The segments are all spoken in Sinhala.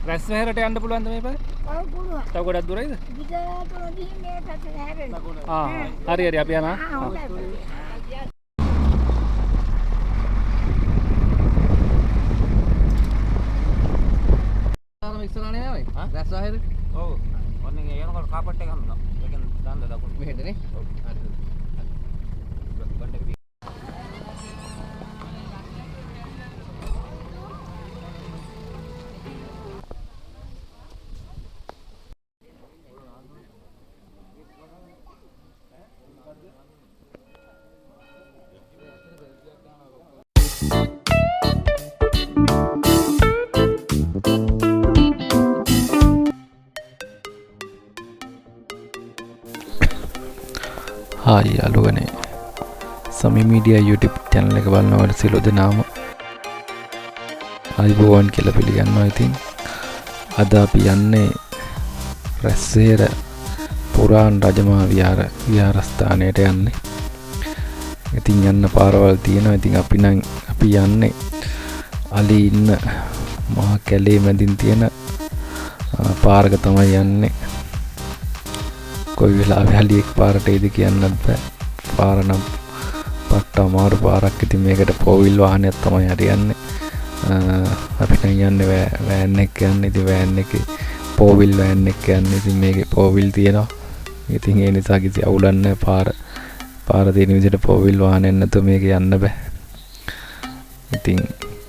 රැස් වෙහෙරට යන්න පුළුවන්ද මේ පාර? ඔව් පුළුවන්. තව ගොඩක් දුරයිද? දිගටම ගිහින් මේ පැත්තට හැරෙන්න. හරි හරි අපි යනවා. හොඳයි. ආරම ඉස්සරහනේ ආවේ. රැස් ආහෙද? ඔව්. ඔන්න යනකොට කාපට් එක හම්බුණා. ඒකෙන් දාන්න දකුණු. මෙහෙටනේ. ඔව්. හරි. බණ්ඩේ හායි යාළුවනේ සමි මීඩියා YouTube channel එක බලනවට සියලු දෙනාම අයිබෝවන් කියලා පිළිගන්නවා. ඉතින් අද අපි යන්නේ රැස්සේර පුරාණ රජමහා විහාරස්ථානයට යන්නේ. ඉතින් යන්න පාරවල් තියෙනවා. ඉතින් අපි යන්නේ අලි ඉන්න මහා කැලේ මැදින් තියෙන පාරක තමයි යන්නේ. කොයි වෙලාවෙ හලියෙක් පාරට එයිද කියන්නත් බෑ. පාර නම් පට්ට අමාරු පාරක්. ඉතින් මේකට පෝවිල් වාහනයක් තමයි හරියන්නේ. අපි දැන් යන්නේ වෑන් එක යන්නේ. ඉතින් වෑන් එකේ පෝවිල් වෑන් එක යන්නේ. ඉතින් මේකේ පෝවිල් තියෙනවා. ඉතින් ඒ නිසා කිසි අවුලක් නැහැ. පාර තියෙන විදිහට පෝවිල් වාහනයක් නැතුව මේක යන්න බෑ. ඉතින්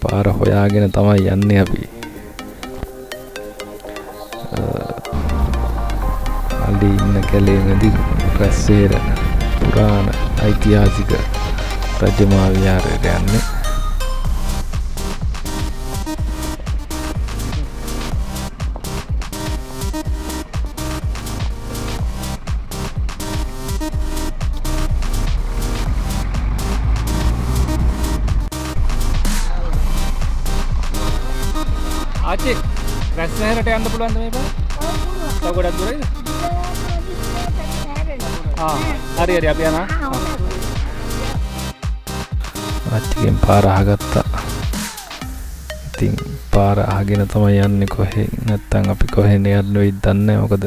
පාර හොයාගෙන තමයි යන්නේ අපි. අලි ඉන්න කැලේ මැදි රැස්සේර පුරාණ ඓතිහාසික රජමහා විහාරයට යන්නේ. ආච්චි රැස් වෙහෙරට යන්න පුළුවන්ද මේ පාර? ඔව් පුළුවන්. තව ගොඩක් දුරයිද? දිගටම ගිහින් මේ පැත්තට හැරෙන්න. හරි හරි අපි යනවා. හොඳයි. අච්චිගෙන් පාර අහගත්තා. ඉතින් පාර අහගෙන තමයි යන්නේ. කොහේ නැත්තම් අපි කොහෙන් යන්න වෙයිද දන්නේ නැහැ. මොකද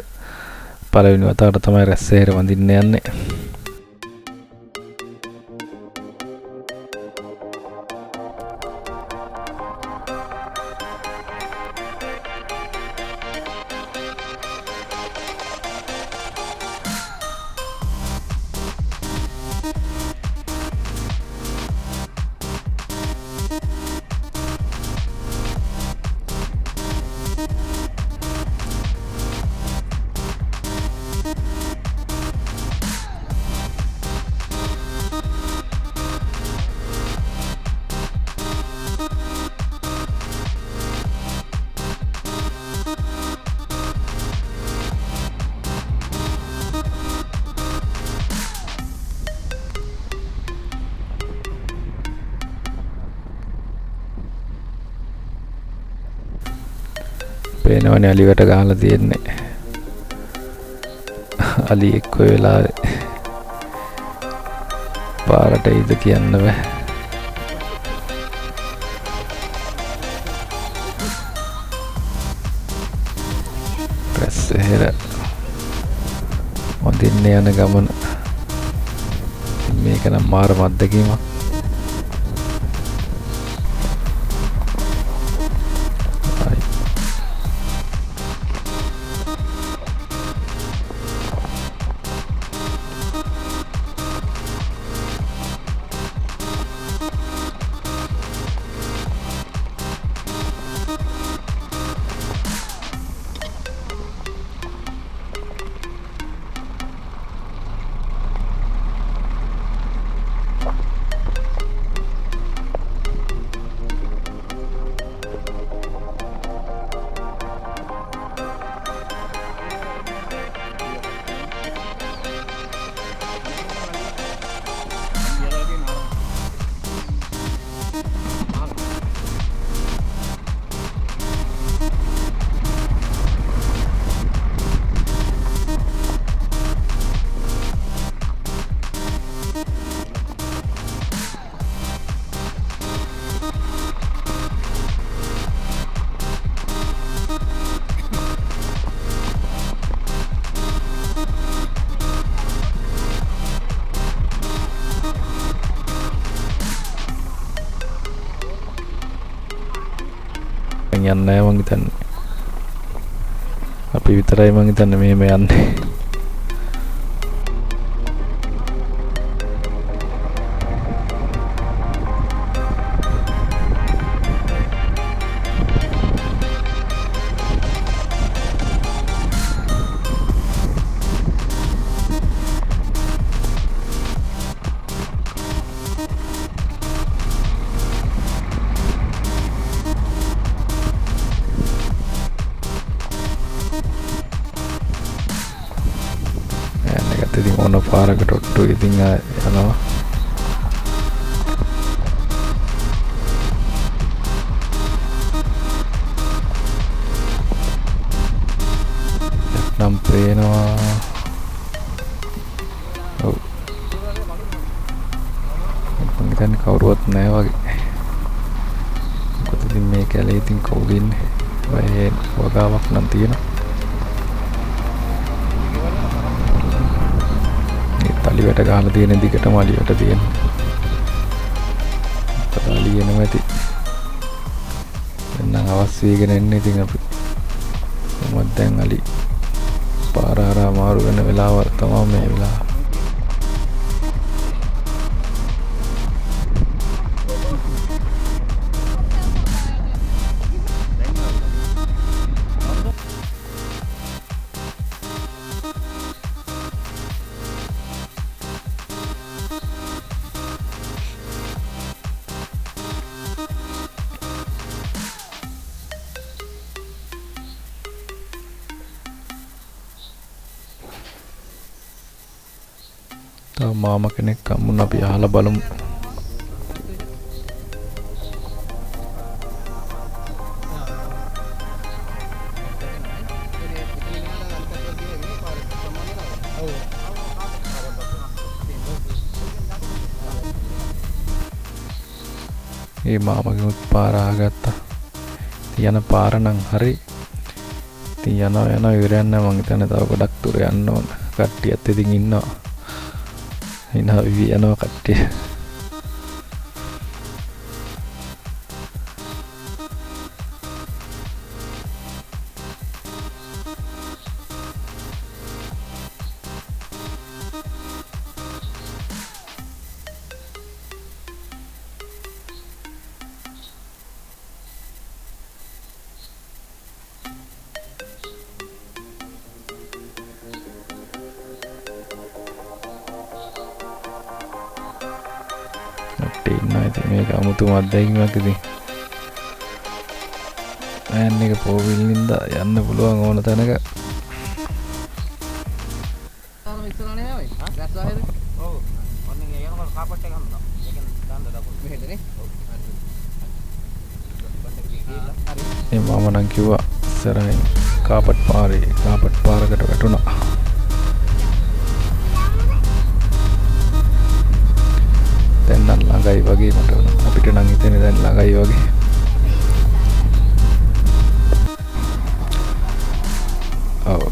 පළවෙනි වතාවට තමයි රැස්සේර වඳින්න යන්නේ. පේනවනේ අලිවට ගහලා තියෙන්නේ. අලි එක්ක වෙලාවේ පාරට එයිද කියන්න බෑ. රැස්සෙහෙර වඳින්න යන ගමන මේක නම් මාර මද්දකීමක්. යන්නේ නැහැ මං හිතන්නේ. අපි විතරයි මං හිතන්නේ මෙහෙම යන්නේ. ඉතින් ඕන පාරකට ඔට්ටු ඉතින් යනවා. නම් පේනවා. ඔව්. මම හිතන්නේ කවුරුවත් නැහැ වගේ. මොකද ඉතින් මේ කැලේ ඉතින් කවුද ඉන්නේ? ඔය වගාවක් නම් තියෙනවා. අලියට ගහලා තියෙන දිගටම අලියට තියෙන. අලිය එනවා ඇති. දැන් අවස් වේගෙන එන්නේ ඉතින් අපි. මොකද දැන් අලි පාර හරහා මාරු වෙන වෙලාව තමයි මේ වෙලාව. තව මාමා කෙනෙක් හම්බුණා අපි අහලා බලමු. ඒ මාමගෙනුත් පාර ආගත්තා. යන පාර නම් හරි. ඉතින් යනවා ඉවරයන් නම් මං හිතන්නේ තව ගොඩක් දුර යන්න ඕන. කට්ටියත් ඉතින් ඉන්නවා. ඉන්නවා යනවා කට්ටිය. ඉතින් මේක අමුතුම අත්දැකීමක් ඉතින්. මෑන් එක පොවිලින්ද යන්න පුළුවන් ඕන තැනක. තාම ඉස්සරහනේ ආවේ. රැස් ආයේද? ඔව්. ඔන්න යනකොට කාපට් එක හම්බුණා. ඒකෙන් දාන්න දකුණු. මෙහෙදනේ. ඔව්. හරි. මම නම් කිව්වා ඉස්සරහින් කාපට් පාරකට වැටුණා. දැන් නම් ළඟයි වගේ මට අපිට නම් හිතෙන්නේ දැන් ළඟයි වගේ. ඔව්.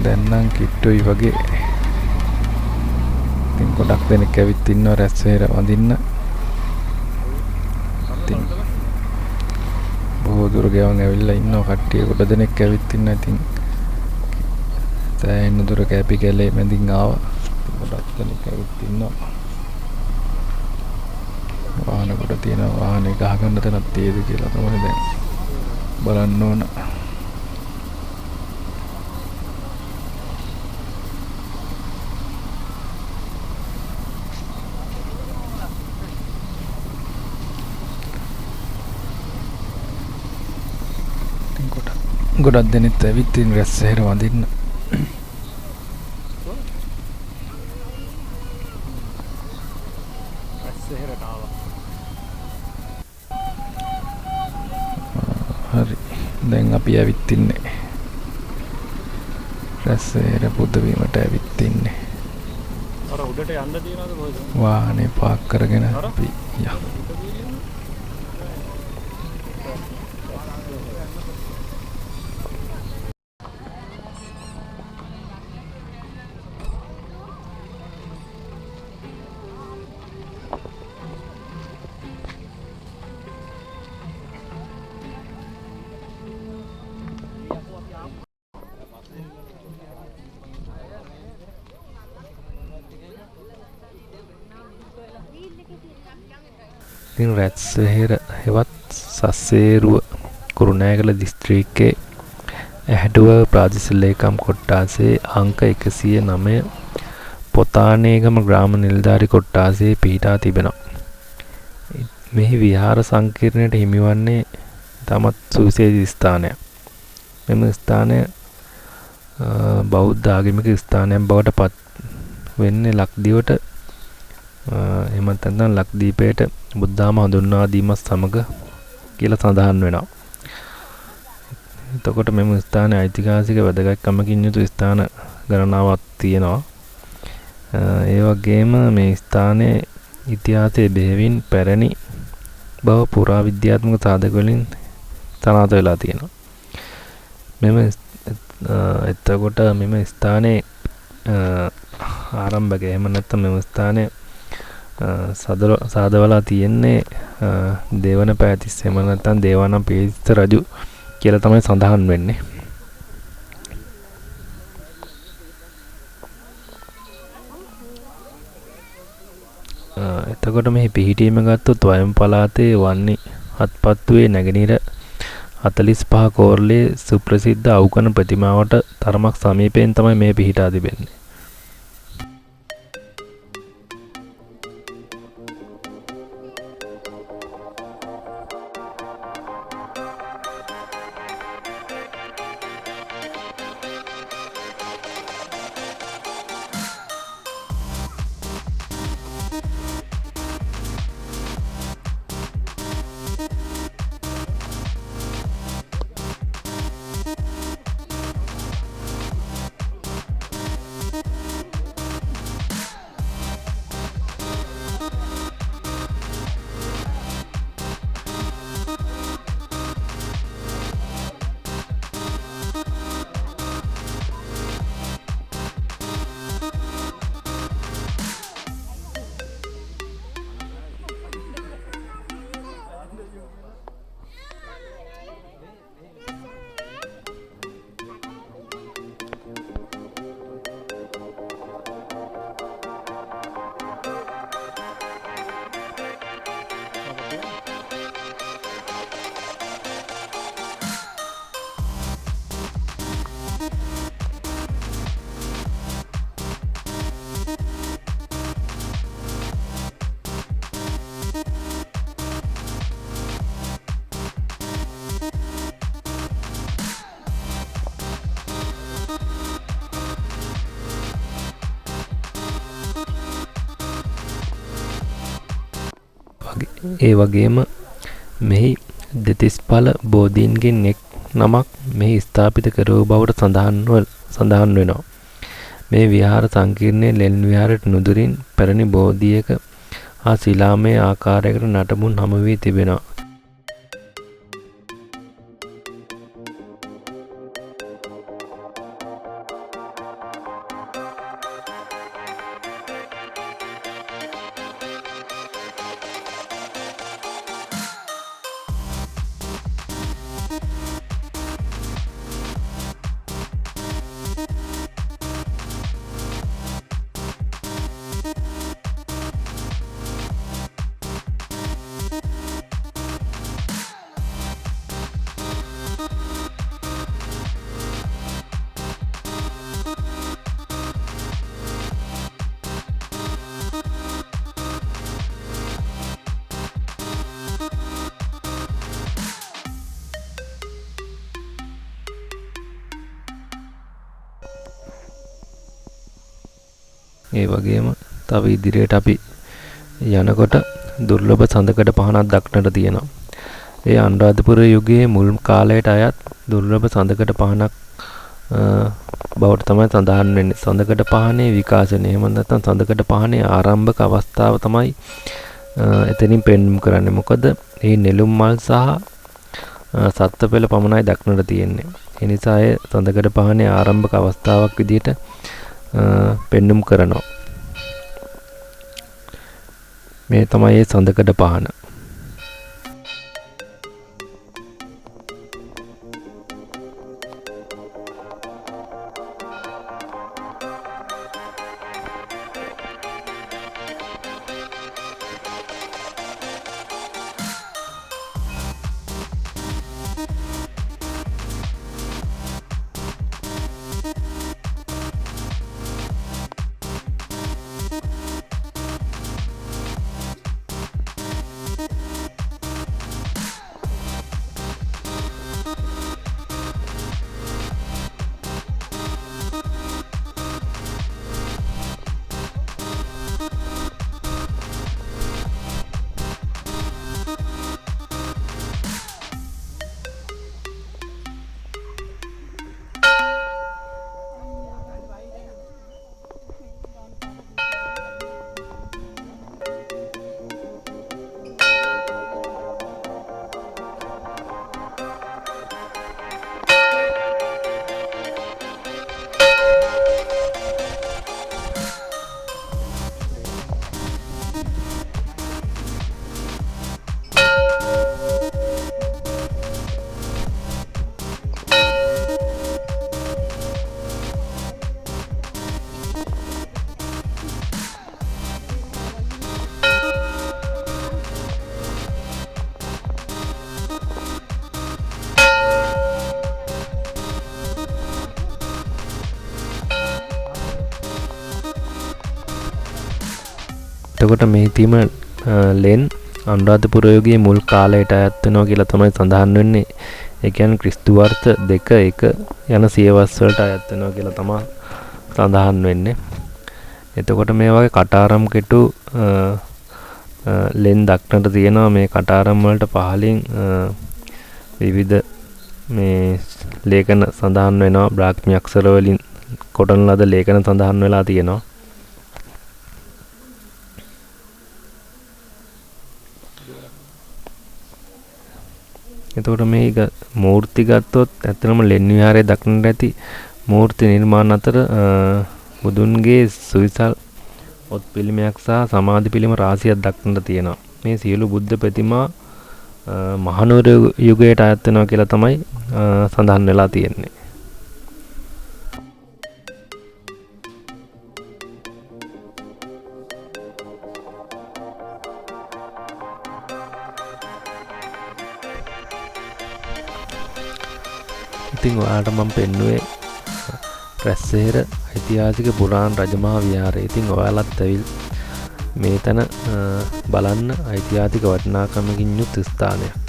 දැන් නම් කිට්ටුයි වගේ. ඉතින් ගොඩක් දෙනෙක් ඇවිත් ඉන්නවා රැස්වැර වඳින්න. ඉතින් බොහෝ දුර ගෙවන් ඇවිල්ලා ඉන්නවා කට්ටිය ගොඩ දෙනෙක් ඇවිත් ඉන්නවා. ඉතින් දැන් දුර කැපි කැලේ මැදින් ආවා. ගොඩක් දෙනෙක් ඇවිත් ඉන්නවා. වාහන කොට තියෙන වාහනේ ගහගන්න තැනක් තියෙද කියලා තමයි දැන් බලන්න ඕන. ගොඩක් දෙනෙක් ඇවිත් ඉන්න රැස්වැර වඳින්න. හරි දැන් අපි ඇවිත් ඉන්නේ රැස්වැර පුදවීමට ඇවිත් ඉන්නේ. අර උඩට යන්න තියනවද කොහෙද? වාහනේ පාක් කරගෙන අපි යමු. ඉතින් රැස්වෙහෙර හෙවත් සස්සේරුව කුරුණෑගල දිස්ත්‍රික්කයේ ඇහැටුව ප්‍රාදේශීය ලේකම් කොට්ටාසේ අංක 109 පොතානේගම ග්‍රාම නිලධාරි කොට්ටාසේ පිහිටා තිබෙනවා. මෙහි විහාර සංකීර්ණයට හිමිවන්නේ තමත් සුවිශේෂී ස්ථානයක්. මෙම ස්ථානය බෞද්ධ ආගමික ස්ථානයක් බවට පත් වෙන්නේ ලක්දිවට එහෙමත් නැත්නම් ලක්දීපයට බුද්ධාම හඳුන්වා දීමත් සමග කියලා සඳහන් වෙනවා. එතකොට මෙම ස්ථානයේ ඓතිහාසික වැදගත්කමකින් යුතු ස්ථාන ගණනාවක් තියෙනවා. ඒ වගේම මේ ස්ථානයේ ඉතිහාසයේ බෙහෙවින් පැරණි බව පුරා විද්‍යාත්මක සාධක වලින් සනාථ වෙලා තියෙනවා. එතකොට මෙම ස්ථානයේ ආරම්භක එහෙම නැත්නම් මෙම ස්ථානයේ සාදවලා තියෙන්නේ දේවන පෑතිස් එහෙම නැත්නම් දේවානම් පීතිස්ස රජු කියලා තමයි සඳහන් වෙන්නේ. එතකොට මේ පිහිටීම ගත්තොත් වයම් පළාතේ වන්නි හත්පත්තුවේ නැගෙනහිර 45 කෝරළේ සුප්‍රසිද්ධ අවුකන ප්‍රතිමාවට තරමක් සමීපයෙන් තමයි මේ පිහිටා තිබෙන්නේ. ඒ වගේම මෙහි දෙතිස්ඵල බෝධීන්ගෙන් එක් නමක් මෙහි ස්ථාපිත කර වූ බවට සඳහන් වෙනවා. මේ විහාර සංකීර්ණයේ ලෙන් විහාරයට නුදුරින් පැරණි බෝධියක හා ශිලාමය ආකාරයකට නටබුන් හමු වී තිබෙනවා. ඒ වගේම තව ඉදිරියට අපි යනකොට දුර්ලභ සඳකඩ පහනක් දක්නට තියෙනවා. ඒ අනුරාධපුර යුගයේ මුල් කාලයට අයත් දුර්ලභ සඳකඩ පහනක් බවට තමයි සඳහන් වෙන්නේ. සඳකඩ පහනේ විකාශනය එහෙම නැත්නම් සඳකඩ පහනේ ආරම්භක අවස්ථාව තමයි එතනින් පෙන්වුම් කරන්නේ. මොකද මේ නෙළුම් මල් සහ සත්ත්ව පෙළ පමණයි දක්නට තියෙන්නේ. ඒ නිසා ඒ සඳකඩ පහනේ ආරම්භක අවස්ථාවක් විදිහට පෙන්නුම් කරනවා. මේ තමයි ඒ සඳකඩ පහන. එතකොට මේ තීම ලෙන් අනුරාධපුර යුගයේ මුල් කාලයට අයත් වෙනවා කියලා තමයි සඳහන් වෙන්නේ. ඒ කියන්නේ ක්‍රිස්තු වර්ෂ 2 1 යන සියවස් වලට අයත් වෙනවා කියලා තමයි සඳහන් වෙන්නේ. එතකොට මේ වගේ කටාරම් කෙටු ලෙන් දක්නට තියෙනවා. මේ කටාරම් වලට පහලින් විවිධ මේ ලේඛන සඳහන් වෙනවා. බ්‍රාහ්මී අක්ෂර වලින් කොටන ලද ලේඛන සඳහන් වෙලා තියෙනවා. එතකොට මේක මූර්ති ගත්තොත් ඇත්තටම ලෙන් විහාරයේ දක්නට ඇති මූර්ති නිර්මාණ අතර බුදුන්ගේ සුවිසල් ඔත් පිළිමයක් සහ සමාධි පිළිම රාශියක් දක්නට තියෙනවා. මේ සියලු බුද්ධ ප්‍රතිමා මහනුවර යුගයට අයත් වෙනවා කියලා තමයි සඳහන් වෙලා තියෙන්නේ. ඉතින් ඔයාලට මම පෙන්නුවේ රැස්සෙහෙර ඓතිහාසික පුරාණ රජමහා විහාරය. ඉතින් ඔයාලත් ඇවිත් මේ තැන බලන්න ඓතිහාසික වටිනාකමකින් යුත් ස්ථානයක්.